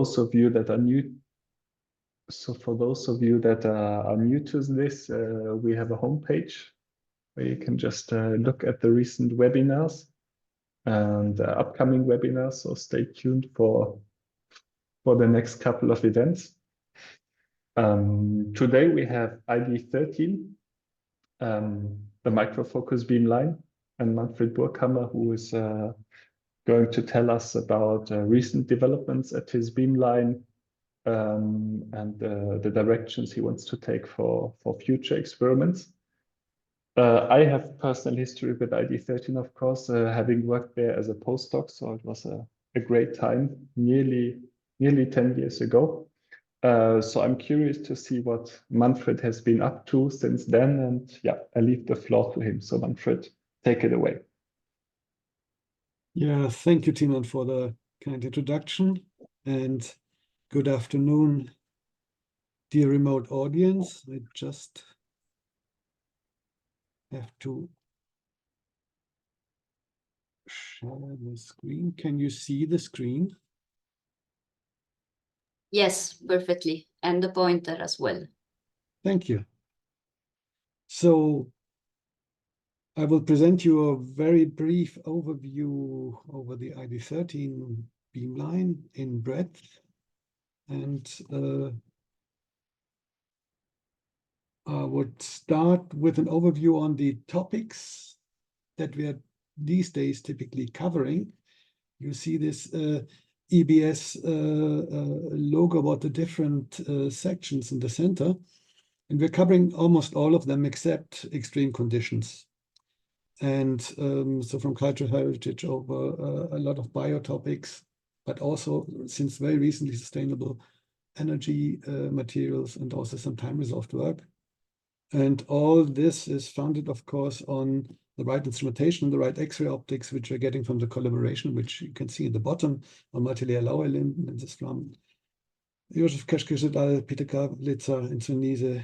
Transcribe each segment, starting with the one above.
those of you that are new, for those of you that are new to this, we have a homepage where you can just look at the recent webinars and upcoming webinars. So stay tuned for the next couple of events. Today we have ID13, the microfocus beamline, and Manfred Burghammer, who is going to tell us about recent developments at his beamline and the directions he wants to take for future experiments. I have personal history with ID13, of course, having worked there as a postdoc, so it was a great time, nearly 10 years ago. So I'm curious to see what Manfred has been up to since then, and yeah, I leave the floor to him. So Manfred, take it away. Yeah, thank you, Timon, for the kind introduction, and good afternoon, dear remote audience. I just have to share the screen. Can you see the screen? Yes, perfectly, and the pointer as well. Thank you. So I will present you a very brief overview over the ID13 beamline in breadth, and I would start with an overview on the topics that we are these days typically covering. You see this EBS logo about the different sections in the center, and we're covering almost all of them except extreme conditions. And so from cultural heritage over a lot of biotopics, but also since very recently sustainable energy materials, and also some time-resolved work. And all this is founded, of course, on the right instrumentation, the right X-ray optics, which we're getting from the collaboration, which you can see in the bottom, on multilayer lower limb. And this from Josef Keschkes et al., Peter Kablitzer in Tunisia,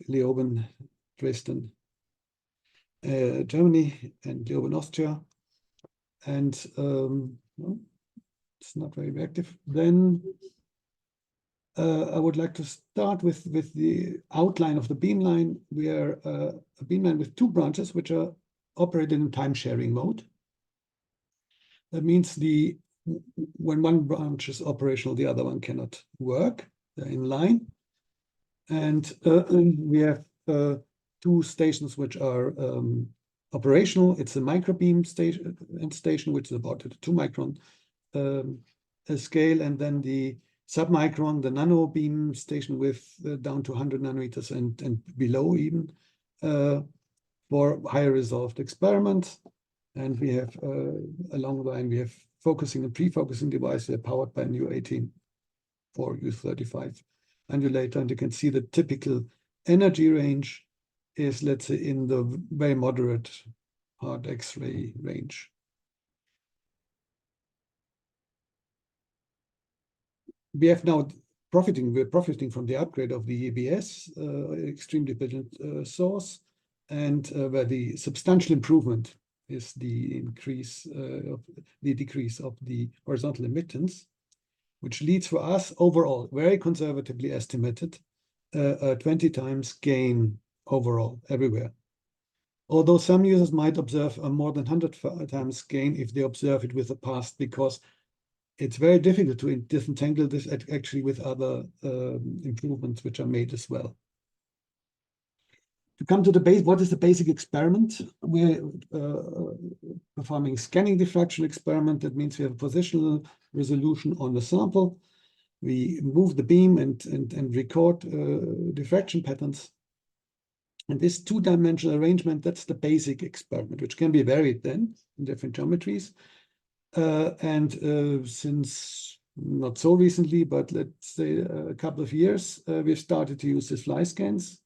Leoben, Dresden, Germany, and Leoben, Austria. And well, it's not very reactive. Then I would like to start with the outline of the beamline. We are a beamline with two branches, which are operated in time-sharing mode. That means when one branch is operational, the other one cannot work. They're in line. And we have two stations which are operational. It's a microbeam station, which is about a 2-micron scale, and then the submicron, the nano beam station with down to 100 nanometers and below even for higher resolved experiments. And we have along the line, we have focusing and pre-focusing devices. They're powered by a new 18 for U35 annulator. And you can see the typical energy range is, let's say, in the very moderate hard X-ray range. We're profiting from the upgrade of the EBS, extremely dependent source, and where the substantial improvement is the decrease of the horizontal emittance, which leads for us overall, very conservatively estimated, 20 times gain overall everywhere. Although some users might observe a more than 100 times gain if they observe it with the past, because it's very difficult to disentangle this actually with other improvements which are made as well. To come to the base, what is the basic experiment? We're performing scanning diffraction experiment. That means we have a positional resolution on the sample. We move the beam and record diffraction patterns. And this two-dimensional arrangement, that's the basic experiment, which can be varied then in different geometries. Since not so recently, but let's say a couple of years, we've started to use these fly scans,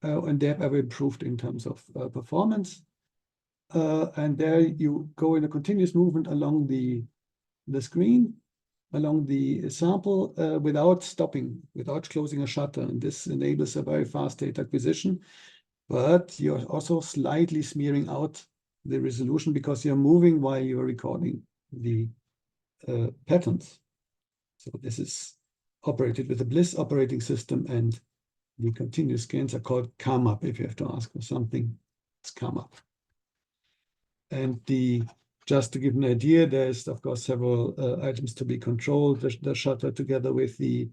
and they have improved in terms of performance. And there you go in a continuous movement along the screen, along the sample, without stopping, without closing a shutter. And this enables a very fast data acquisition, but you're also slightly smearing out the resolution because you're moving while you're recording the patterns. So this is operated with a Bliss operating system, and the continuous scans are called come up. If you have to ask for something, it's come up. And just to give an idea, there's of course several items to be controlled, the shutter together with the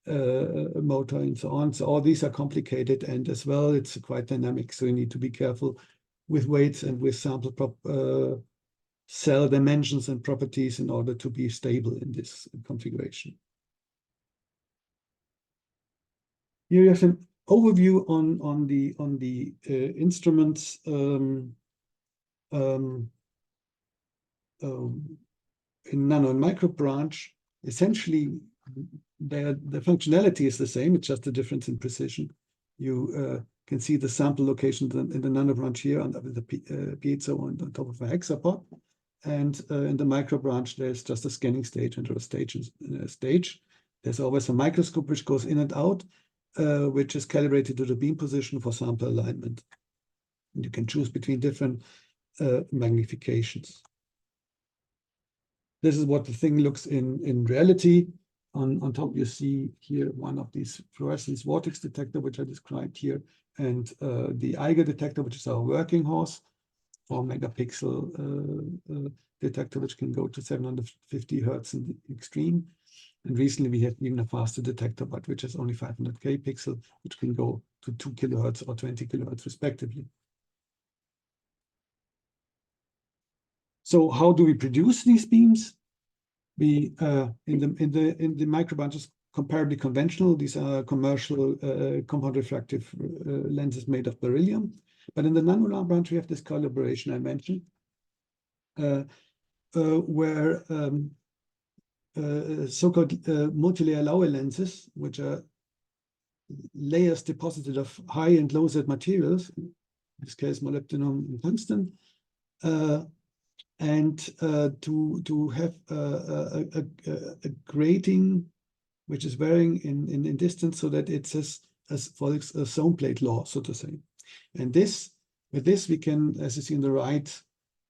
motor and so on. So all these are complicated, and as well, it's quite dynamic. So you need to be careful with weights and with sample cell dimensions and properties in order to be stable in this configuration. Here you have an overview on the instruments in nano and micro branch. Essentially, the functionality is the same. It's just a difference in precision. You can see the sample location in the nano branch here under the piezo on top of a hexapod. And in the micro branch, there's just a scanning stage and a stage. There's always a microscope which goes in and out, which is calibrated to the beam position for sample alignment. And you can choose between different magnifications. This is what the thing looks in reality. On top, you see here one of these fluorescence vortex detector, which I described here, and the Eiger detector, which is our working horse, 4 megapixel detector, which can go to 750 hertz in the extreme. And recently we have even a faster detector, but which is only 500K pixel, which can go to 2 kilohertz or 20 kilohertz respectively. So how do we produce these beams? We in the micro branches comparably conventional. These are commercial compound refractive lenses made of beryllium. But in the nano branch, we have this collaboration I mentioned, where so-called multi-layer Laue lenses, which are layers deposited of high and low Z materials, in this case molybdenum and tungsten, and to have a grating which is varying in distance, so that it says follows a zone plate law, so to say. And with this we can, as you see on the right,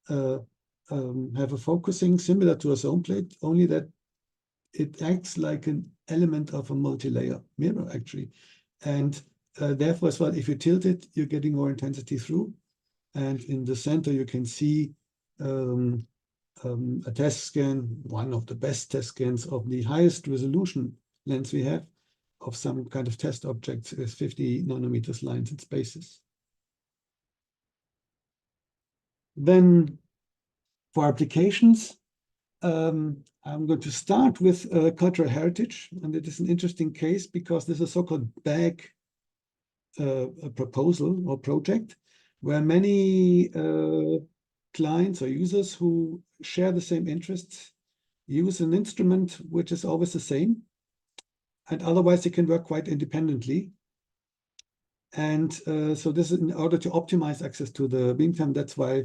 have a focusing similar to a zone plate, only that it acts like an element of a multi-layer mirror, actually. And therefore, as well, if you tilt it, you're getting more intensity through. And in the center, you can see a test scan, one of the best test scans of the highest resolution lens we have, of some kind of test objects with 50 nanometers lines and spaces. Then for applications, I'm going to start with cultural heritage, and it is an interesting case because this is a so-called bag proposal or project where many clients or users who share the same interests use an instrument which is always the same, and otherwise they can work quite independently. And so this is in order to optimize access to the beam time. That's why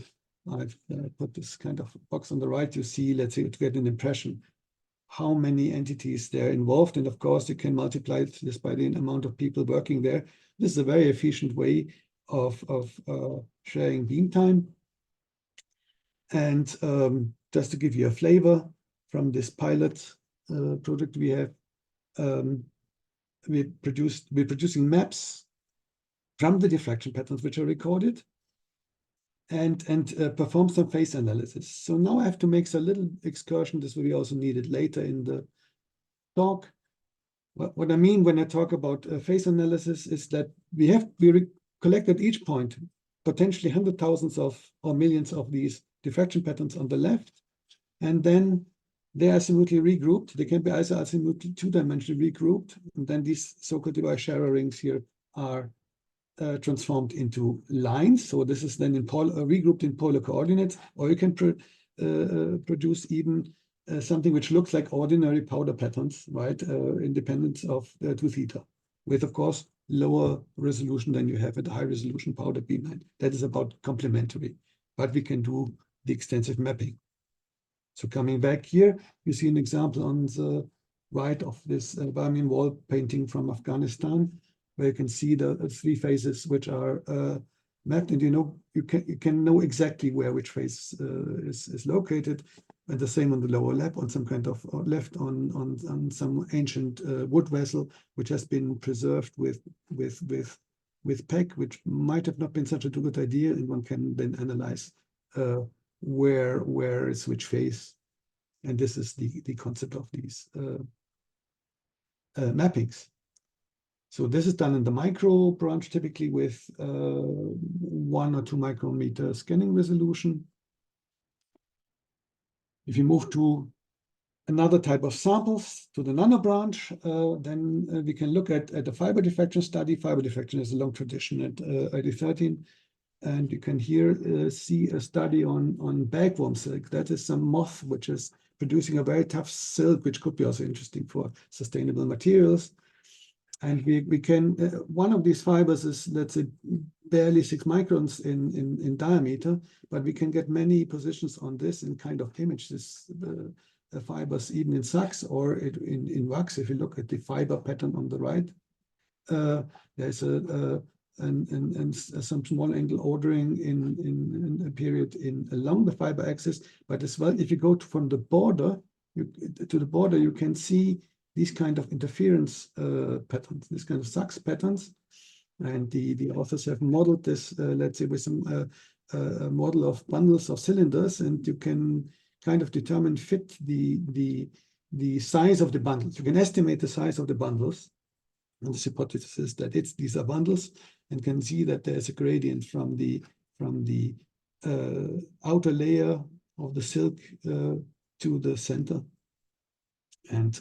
I've put this kind of box on the right. You see, let's say, to get an impression how many entities they're involved. And of course, you can multiply this by the amount of people working there. This is a very efficient way of sharing beam time. And just to give you a flavor from this pilot project we have, we're producing maps from the diffraction patterns which are recorded, and perform some phase analysis. So now I have to make a little excursion. This will be also needed later in the talk. What I mean when I talk about phase analysis is that we collect at each point potentially hundred thousands or millions of these diffraction patterns on the left, and then they are azimuthally regrouped. They can be also azimuthally two-dimensionally regrouped, and then these so-called device sharer rings here are transformed into lines. So this is then regrouped in polar coordinates, or you can produce even something which looks like ordinary powder patterns, right? Independent of 2 theta, with of course lower resolution than you have at a high resolution powder beamline. That is about complementary, but we can do the extensive mapping. So coming back here, you see an example on the right of this Barmin wall painting from Afghanistan, where you can see the 3 phases which are mapped, and you can know exactly where which phase is located. and the same on the lower lap, on some kind of left on some ancient wood vessel, which has been preserved with PEG, which might have not been such a good idea, and one can then analyze where is which phase. And this is the concept of these mappings. So this is done in the micro branch, typically with 1 or 2 micrometer scanning resolution. If you move to another type of samples, to the nano branch, then we can look at the fiber diffraction study. Fiber diffraction is a long tradition at ID13. And you can here see a study on bagworm silk. That is some moth which is producing a very tough silk, which could be also interesting for sustainable materials. And we can, one of these fibers is, let's say, barely 6 microns in diameter, but we can get many positions on this and kind of image this fibers even in sacs or in wax. If you look at the fiber pattern on the right, there's some small angle ordering in a period along the fiber axis, but as well, if you go from the border to the border, you can see these kind of interference patterns, these kind of sacs patterns, and the authors have modeled this, let's say, with some model of bundles of cylinders, and you can kind of fit the size of the bundles. You can estimate the size of the bundles. And this hypothesis is that these are bundles, and can see that there's a gradient from the outer layer of the silk to the center. And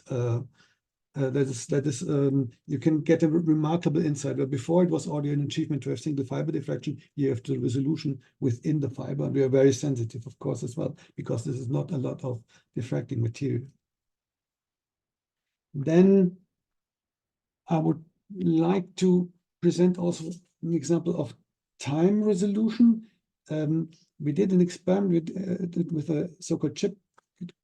that is you can get a remarkable insight. Where before it was already an achievement to have single fiber diffraction, you have the resolution within the fiber. And we are very sensitive, of course, as well, because this is not a lot of diffracting material. Then I would like to present also an example of time resolution. We did an experiment with a so-called chip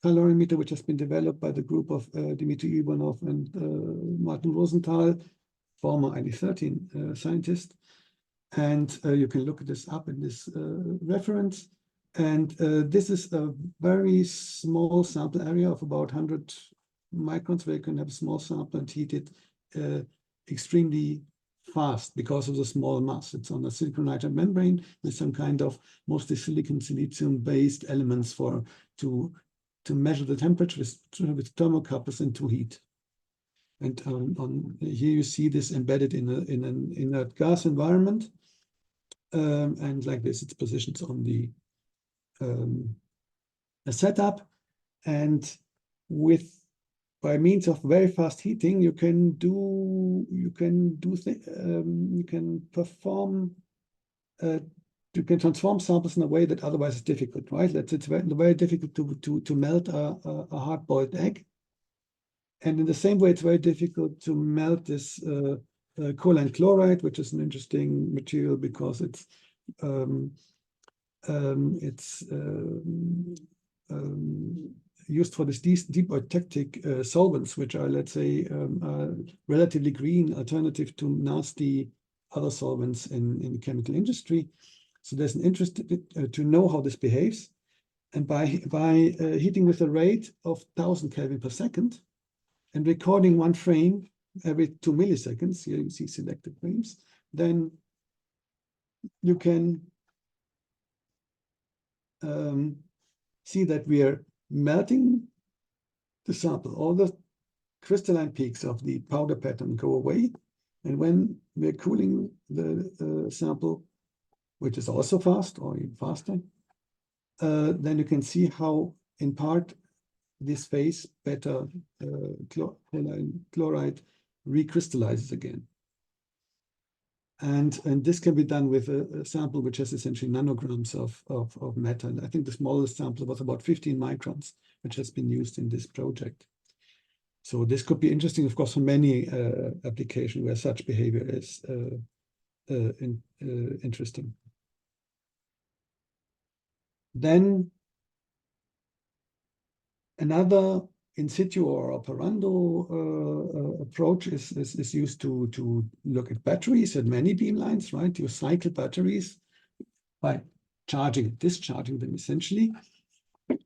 calorimeter, which has been developed by the group of Dmitry Ivanov and Martin Rosenthal, former ID13 scientist. And you can look this up in this reference. And this is a very small sample area of about 100 microns, where you can have a small sample and heat it extremely fast because of the small mass. It's on a silicon nitride membrane with some kind of mostly silicon silicium based elements to measure the temperature with thermocouples and to heat. And here you see this embedded in a gas environment, and like this, it's positioned on the setup, and by means of very fast heating, you can transform samples in a way that otherwise is difficult, right? It's very difficult to melt a hard-boiled egg. And in the same way, it's very difficult to melt this choline chloride, which is an interesting material because it's used for this deep eutectic solvents, which are, let's say, relatively green alternative to nasty other solvents in chemical industry. So there's an interest to know how this behaves. And by heating with a rate of 1000 Kelvin per second and recording one frame every 2 milliseconds, here you see selected frames, then you can see that we are melting the sample. All the crystalline peaks of the powder pattern go away. And when we're cooling the sample, which is also fast or even faster, then you can see how, in part, this phase beta chloride recrystallizes again. And this can be done with a sample which has essentially nanograms of matter. And I think the smallest sample was about 15 microns, which has been used in this project. So this could be interesting, of course, for many applications where such behavior is interesting. Then another in situ or operando approach is used to look at batteries at many beamlines, right? You cycle batteries by discharging them essentially.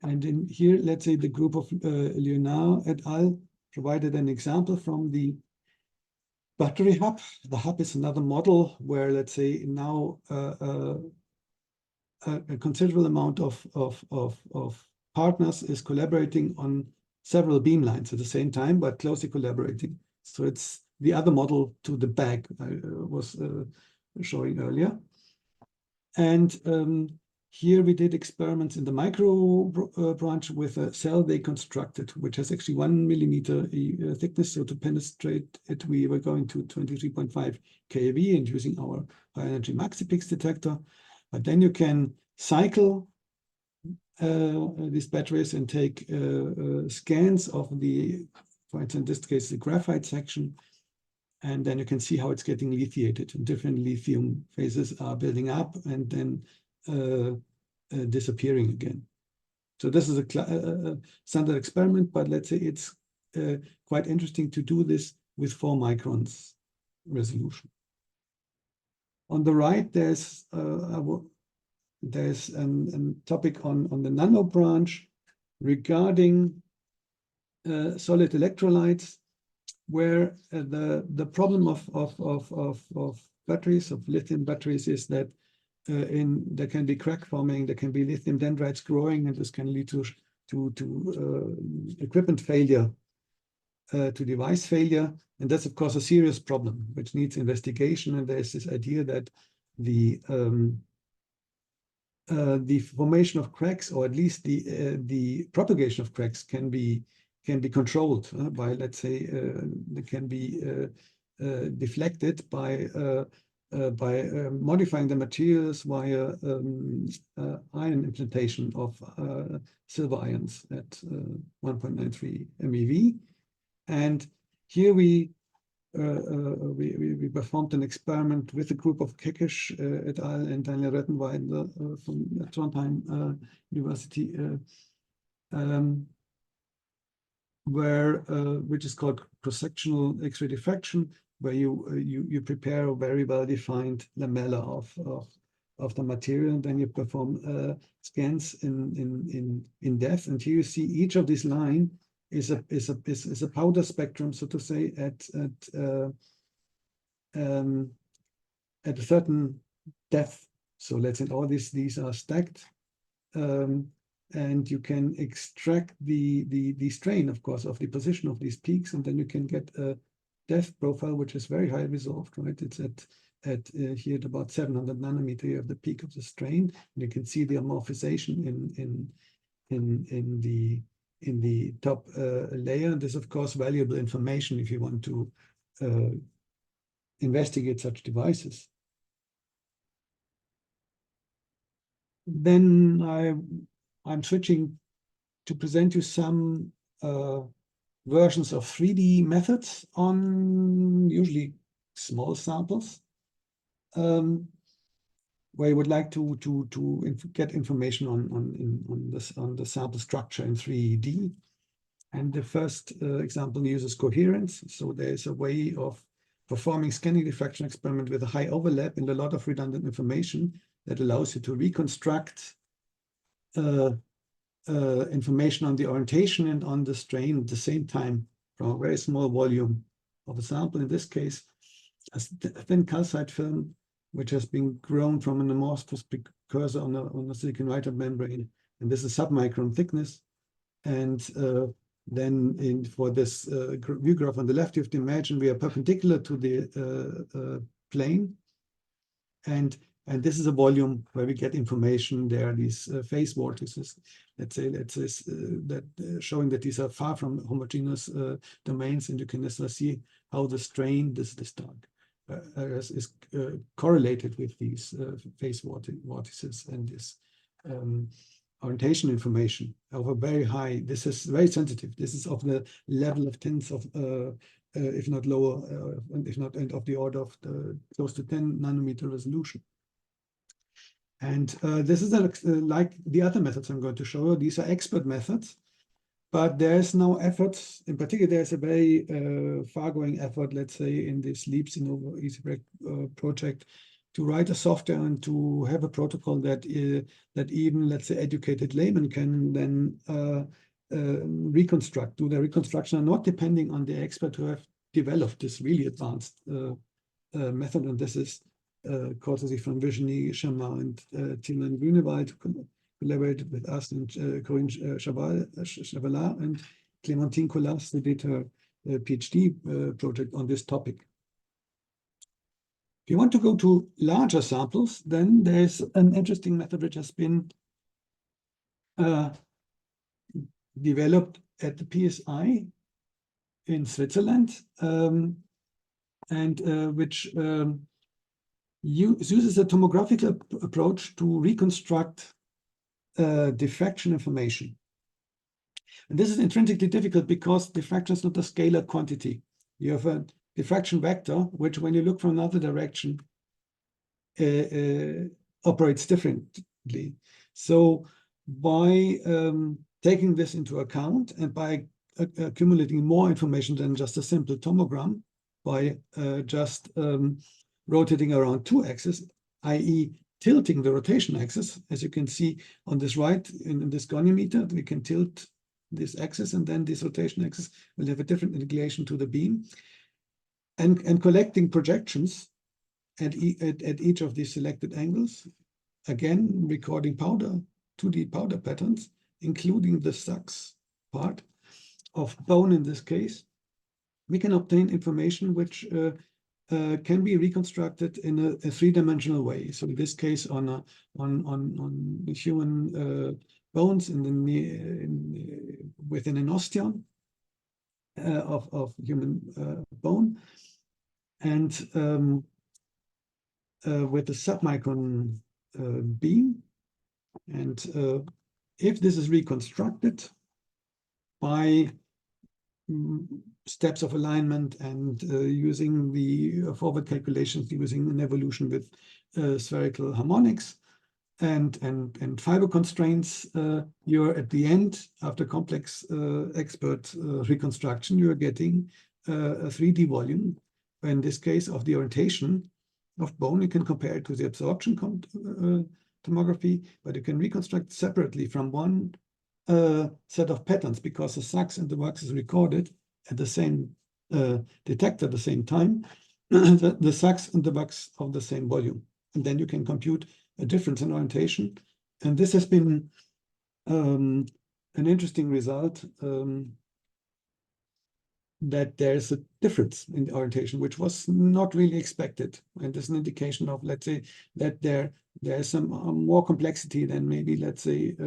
And in here, let's say the group of Leonard et al. Provided an example from the battery hub. The hub is another model where, let's say, now a considerable amount of partners is collaborating on several beamlines at the same time, but closely collaborating. So it's the other model to the bag I was showing earlier. And here we did experiments in the micro branch with a cell they constructed, which has actually 1 millimeter thickness. So to penetrate it, we were going to 23.5 keV and using our high energy MaxiPix detector. But then you can cycle these batteries and take scans of the, for instance, in this case, the graphite section. And then you can see how it's getting lithiated, and different lithium phases are building up and then disappearing again. So this is a standard experiment, but let's say it's quite interesting to do this with 4 microns resolution. On the right, there's a topic on the nano branch regarding solid electrolytes, where the problem of batteries, of lithium batteries, is that there can be crack forming, there can be lithium dendrites growing, and this can lead to equipment failure, to device failure. And that's, of course, a serious problem which needs investigation. And there's this idea that the formation of cracks, or at least the propagation of cracks, can be controlled by, let's say, they can be deflected by modifying the materials via ion implantation of silver ions at 1.93 MeV. And here we performed an experiment with a group of Kekish et al. And Daniel Rettenweide from Trondheim University, which is called cross-sectional X-ray diffraction, where you prepare a very well-defined lamella of the material, and then you perform scans in depth. And here you see each of these line is a powder spectrum, so to say, at a certain depth. So let's say all these are stacked. And you can extract the strain, of course, of the position of these peaks, and then you can get a depth profile which is very high resolved, right? It's at here at about 700 nanometer. You have the peak of the strain, and you can see the amorphization in the top layer. And this, of course, valuable information if you want to investigate such devices. Then I'm switching to present you some versions of 3D methods on usually small samples, where you would like to get information on the sample structure in 3D. And the first example uses coherence. So there's a way of performing scanning diffraction experiment with a high overlap and a lot of redundant information that allows you to reconstruct information on the orientation and on the strain at the same time from a very small volume of a sample. In this case, a thin calcite film, which has been grown from an amorphous precursor on a silicon nitride membrane, and this is submicron thickness. And then for this view graph on the left, you have to imagine we are perpendicular to the plane, and this is a volume where we get information. There are these phase vortices, let's say that showing that these are far from homogeneous domains, and you can see how the strain, this dark, is correlated with these phase vortices and this orientation information of a very high. This is very sensitive. This is of the level of tens of, if not lower, if not and of the order of close to 10 nanometer resolution. And this is like the other methods I'm going to show you. These are expert methods, but there's now efforts. In particular, there's a very far-going effort, let's say, in this Leaps in over EasyBreak project, write a software and to have a protocol that that even, let's say, educated laymen can then reconstruct, do the reconstruction, and not depending on the expert who have developed this really advanced method. And this is courtesy from Virginie Chamard and Tilman Grünewald, who collaborated with us, and Corinne Chavalard and Clémentine Collas, who did her PhD project on this topic. If you want to go to larger samples, then there's an interesting method which has been developed at the PSI in Switzerland, and which uses a tomographic approach to reconstruct diffraction information. And this is intrinsically difficult because diffraction is not a scalar quantity. You have a diffraction vector, which when you look from another direction, operates differently. So by taking this into account and by accumulating more information than just a simple tomogram, by just rotating around two axes, i.e. tilting the rotation axis, as you can see on this right, in this goniometer, we can tilt this axis, and then this rotation axis will have a different inclination to the beam, and collecting projections at each of these selected angles, again recording 2D powder patterns, including the sacs part of bone in this case. We can obtain information which can be reconstructed in a three-dimensional way. So in this case, on the human bones within an osteon of human bone, and with the submicron beam. And if this is reconstructed by steps of alignment and using the forward calculations, using an evolution with spherical harmonics and fiber constraints, you're at the end, after complex expert reconstruction, you're getting a 3D volume. In this case, of the orientation of bone, you can compare it to the absorption tomography, but you can reconstruct separately from one set of patterns, because the sacs and the wax is recorded at the same detector at the same time, the sacs and the wax of the same volume. And then you can compute a difference in orientation. And this has been an interesting result, that there's a difference in the orientation, which was not really expected. And there's an indication of, let's say, that there's some more complexity than maybe, let's say,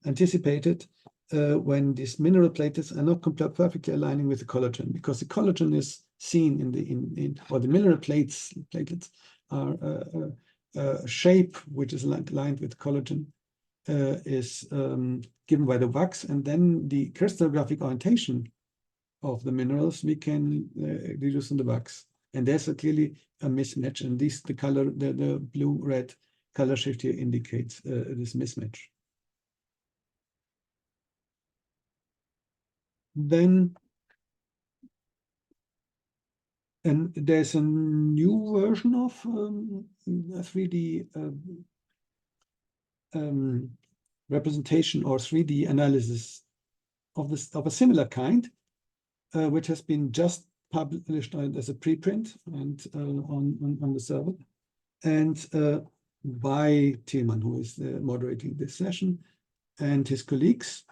anticipated when these mineral plates are not perfectly aligning with the collagen, because the collagen is seen or the mineral platelets are a shape which is aligned with collagen, is given by the wax, and then the crystallographic orientation of the minerals we can deduce in the wax. And there's clearly a mismatch, and the blue-red color shift here indicates this mismatch. Then, and there's a new version of 3D representation or 3D analysis of a similar kind, which has been just published as a preprint and on the server, and by Tilman, who is moderating this session, and his colleagues.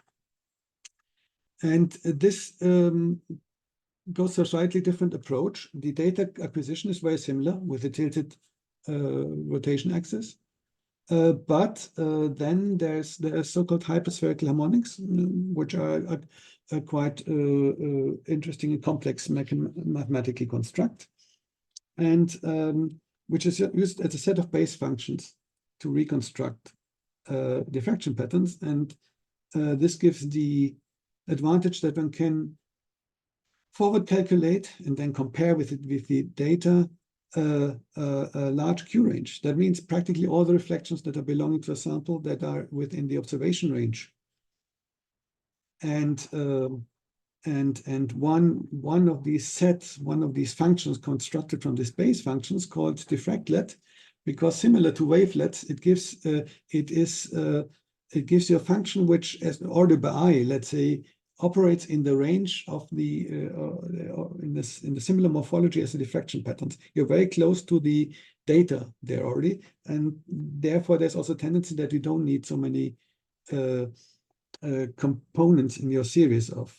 And this goes to a slightly different approach. The data acquisition is very similar with the tilted rotation axis, but then there's the so-called hyperspherical harmonics, which are quite interesting and complex mathematically construct, and which is used as a set of base functions to reconstruct diffraction patterns. And this gives the advantage that one can forward calculate and then compare with the data a large Q range. That means practically all the reflections that are belonging to a sample that are within the observation range. And And one of these sets, one of these functions constructed from the space functions called diffractlet, because similar to wavelets, it gives you a function which, as ordered by I, let's say, operates in the range of the in the similar morphology as the diffraction patterns. You're very close to the data there already, and therefore there's also a tendency that you don't need so many components in your series of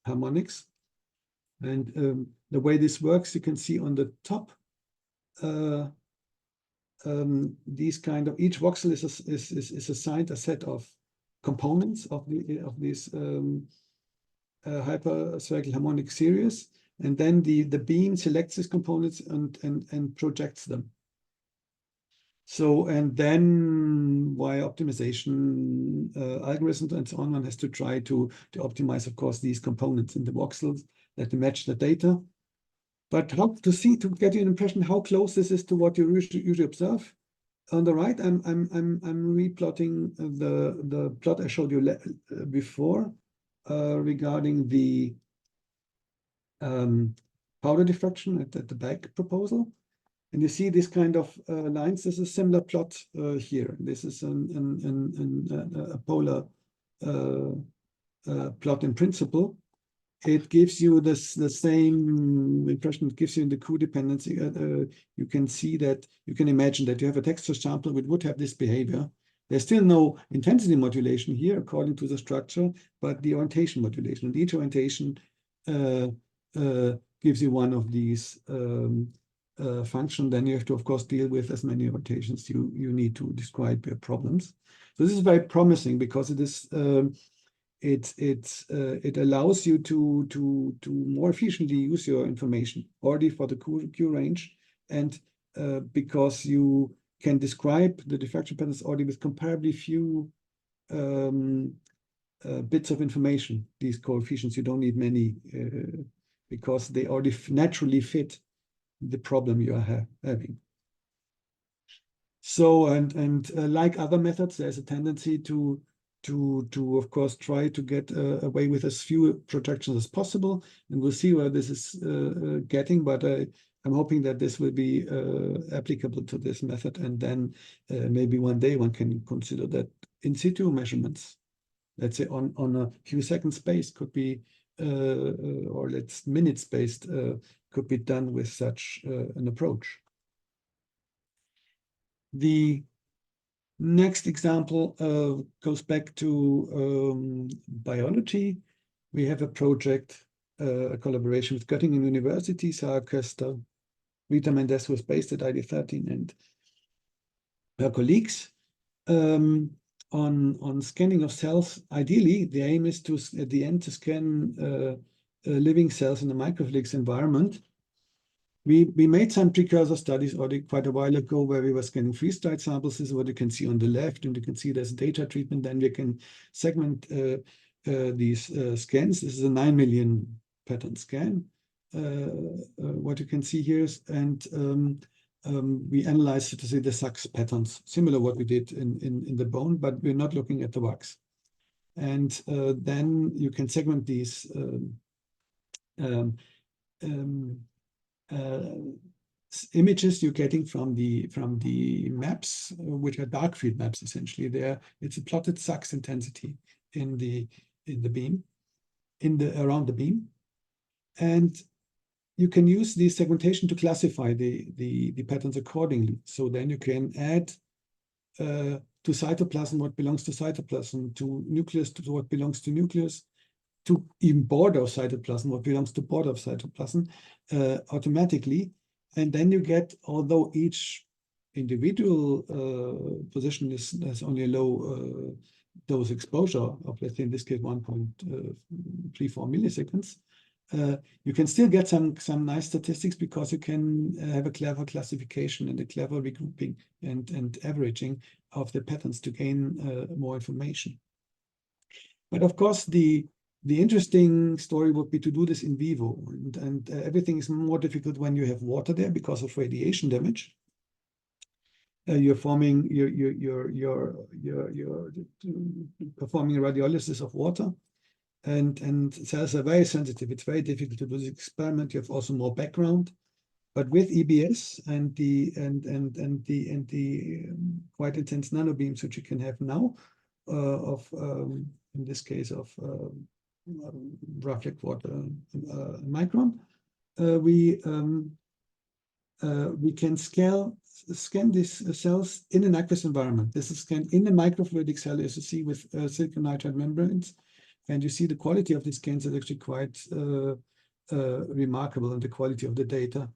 harmonics. And the way this works, you can see on the top, these kind of, each voxel is assigned a set of components of these hyperspherical harmonic series, and then the beam selects these components and projects them. So, and then via optimization algorithms and so on, one has to try to optimize, of course, these components in the voxels that match the data. But how to get you an impression how close this is to what you usually observe. On the right, I'm replotting the plot I showed you before regarding the powder diffraction at the back proposal. And you see this kind of lines. This is a similar plot here. This is a polar plot in principle. It gives you the same impression it gives you in the co-dependency. You can see that, you can imagine that you have a texture sample which would have this behavior. There's still no intensity modulation here according to the structure, but the orientation modulation. And each orientation gives you one of these function. Then you have to, of course, deal with as many orientations you need to describe your problems. So this is very promising because it is it allows you to more efficiently use your information already for the Q range, and because you can describe the diffraction patterns already with comparably few bits of information. These coefficients, you don't need many because they already naturally fit the problem you are having. So, and like other methods, there's a tendency to of course try to get away with as few projections as possible, and we'll see where this is getting, but I'm hoping that this will be applicable to this method, and then maybe one day one can consider that in situ measurements, let's say on a few seconds space, could be or let's minute spaced could be done with such an approach. The next example goes back to biology. We have a project, a collaboration with Göttingen University, Sarah Köster, Rita Mendes, who is based at ID13, and her colleagues on scanning of cells. Ideally, the aim is to, at the end, to scan living cells in a microfluidics environment. We made some precursor studies already quite a while ago where we were scanning freeze-dried samples. This is what you can see on the left, and you can see there's data treatment. Then we can segment these scans. This is a 9 million pattern scan. What you can see here is, and we analyzed, so to say, the SAX patterns, similar to what we did in the bone, but we're not looking at the wax. And then you can segment these images you're getting from the maps, which are dark field maps essentially. There, it's a plotted SAX intensity in the beam, around the beam, and you can use the segmentation to classify the patterns accordingly. So then you can add to cytoplasm what belongs to cytoplasm, to nucleus to what belongs to nucleus, to even border of cytoplasm, what belongs to border of cytoplasm, automatically. And then you get, although each individual position has only a low dose exposure of, let's say in this case, 1.34 milliseconds, you can still get some nice statistics because you can have a clever classification and a clever regrouping and averaging of the patterns to gain more information. But of course, the interesting story would be to do this in vivo, and everything is more difficult when you have water there because of radiation damage. You're performing radiolysis of water, and cells are very sensitive. It's very difficult to do this experiment. You have also more background. But with EBS and the quite intense nanobeams, which you can have now, in this case of roughly a quarter micron, we can scan these cells in an aqueous environment. This is scanned in a microfluidic cell, as you see, with silicon nitride membranes, and you see the quality of these scans is actually quite remarkable, and the quality of the data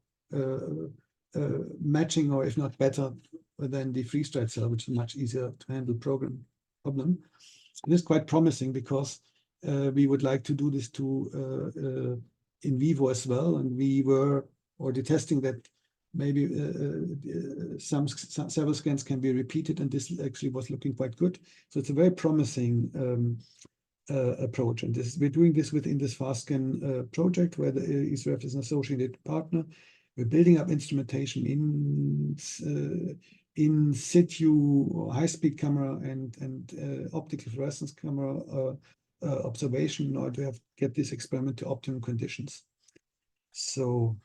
matching, or if not better, than the freeze-dried cell, which is much easier to handle problem. It is quite promising because we would like to do this to in vivo as well, and we were already testing that maybe several scans can be repeated, and this actually was looking quite good. So it's a very promising approach, and we're doing this within this FastScan project, where the ISRF is an associated partner. We're building up instrumentation in situ high-speed camera and optical fluorescence camera observation in order to get this experiment to optimum conditions. So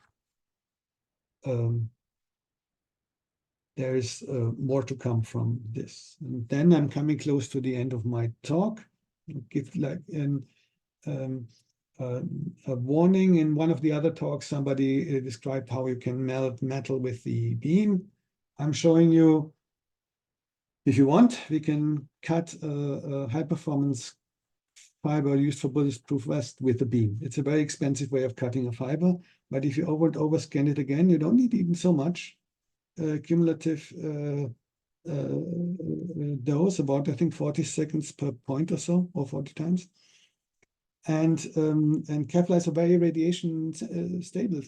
there is more to come from this. And then I'm coming close to the end of my talk. Give like a warning. In one of the other talks, somebody described how you can melt metal with the beam. I'm showing you, if you want, we can cut a high-performance fiber used for bulletproof vest with a beam. It's a very expensive way of cutting a fiber, but if you overscan it again, you don't need even so much. Cumulative dose, about I think 40 seconds per point or so, or 40 times. And Kevlar is a very radiation stable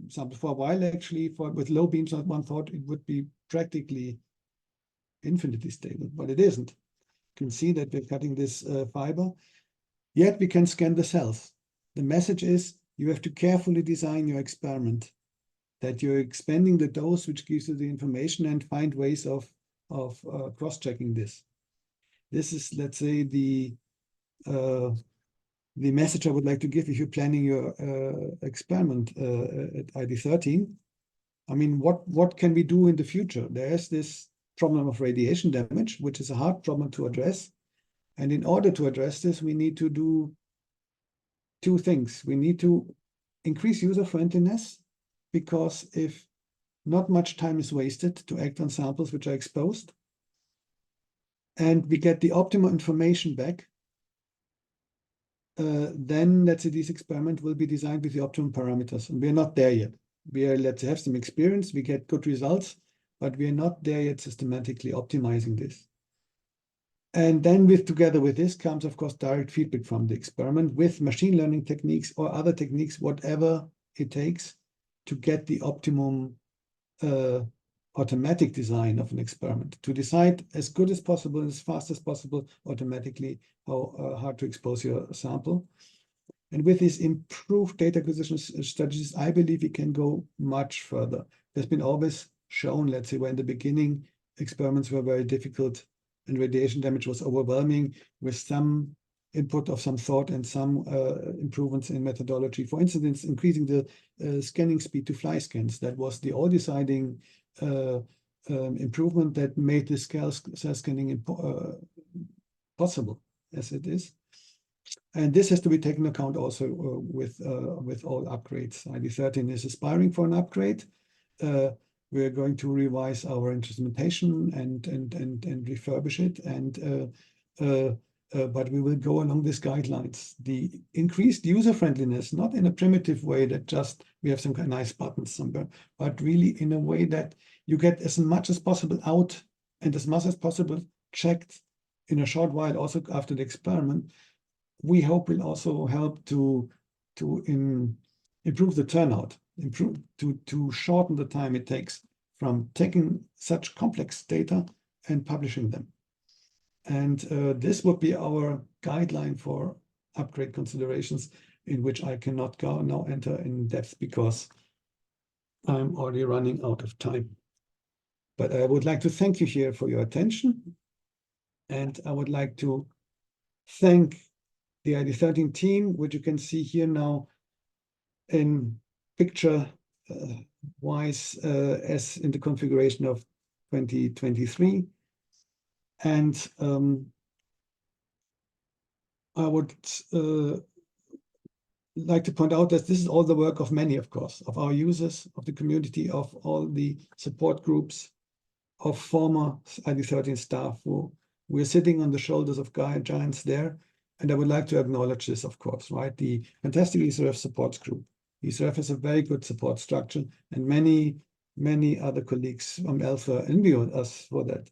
sample. For a while, actually, with low beams, one thought it would be practically infinitely stable, but it isn't. You can see that we're cutting this fiber, yet we can scan the cells. The message is you have to carefully design your experiment, that you're expanding the dose, which gives you the information, and find ways of cross-checking this. This is, let's say, the message I would like to give if you're planning your experiment at ID13. I mean, what can we do in the future? There is this problem of radiation damage, which is a hard problem to address. And in order to address this, we need to do two things. We need to increase user-friendliness, because if not much time is wasted to act on samples which are exposed, and we get the optimal information back, then let's say this experiment will be designed with the optimum parameters, and we're not there yet. We are, let's have some experience, we get good results, but we are not there yet systematically optimizing this. And then together with this comes, of course, direct feedback from the experiment with machine learning techniques or other techniques, whatever it takes to get the optimum automatic design of an experiment, to decide as good as possible, as fast as possible, automatically how to expose your sample. And with these improved data acquisition strategies, I believe we can go much further. There's been always shown, let's say, where in the beginning experiments were very difficult and radiation damage was overwhelming, with some input of some thought and some improvements in methodology. For instance, increasing the scanning speed to fly scans. That was the all-deciding improvement that made the cell scanning possible as it is. And this has to be taken into account also with all upgrades. ID13 is aspiring for an upgrade. We are going to revise our instrumentation and refurbish it, but we will go along these guidelines. The increased user-friendliness, not in a primitive way that just we have some kind of nice buttons somewhere, but really in a way that you get as much as possible out and as much as possible checked in a short while, also after the experiment. We hope will also help to improve the turnout, to shorten the time it takes from taking such complex data and publishing them. And this would be our guideline for upgrade considerations, in which I cannot now enter in depth because I'm already running out of time. But I would like to thank you here for your attention. And I would like to thank the ID13 team, which you can see here now in picture wise as in the configuration of 2023. And I would like to point out that this is all the work of many, of course, of our users, of the community, of all the support groups, of former ID13 staff who we're sitting on the shoulders of giants there. And I would like to acknowledge this, of course, right? The fantastic ESRF support group. ESRF has a very good support structure, and many, many other colleagues from Alpha envy us for that.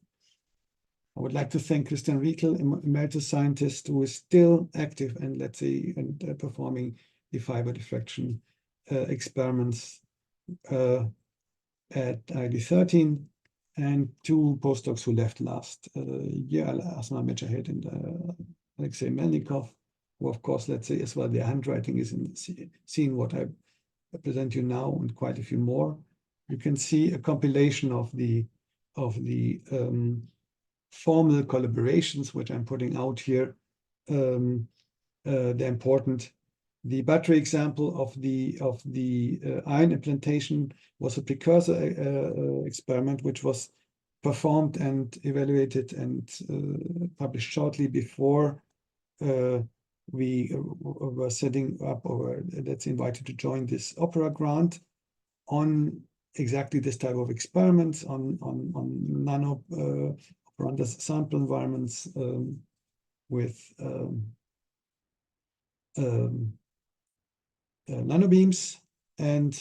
I would like to thank Christian Riekel, emeritus scientist, who is still active and, let's say, performing the fiber diffraction experiments at ID13, and two postdocs who left last year, Asma Mechahed and Alexei Melnikov, who, of course, let's say as well, their handwriting is in seeing what I present you now and quite a few more. You can see a compilation of the formal collaborations, which I'm putting out here. They're important. The battery example of the ion implantation was a precursor experiment, which was performed and evaluated and published shortly before we were setting up, or let's invited to join this Opera grant on exactly this type of experiments on nano operanda sample environments with nanobeams. And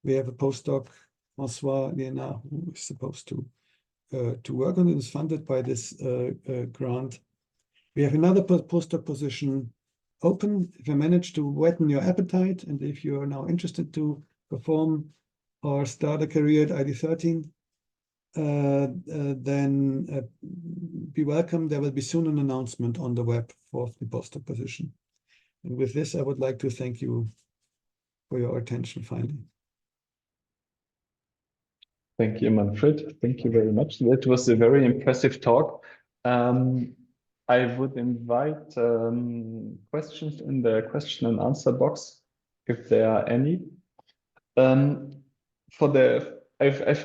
we have a postdoc, François Liena, who is supposed to work on it, is funded by this grant. We have another postdoc position open. If I manage to whet your appetite, and if you are now interested to perform or start a career at ID13, then be welcome. There will be soon an announcement on the web for the postdoc position. And with this, I would like to thank you for your attention finally. Thank you, Manfred. Thank you very much. That was a very impressive talk. I would invite questions in the question and answer box, if there are any. I found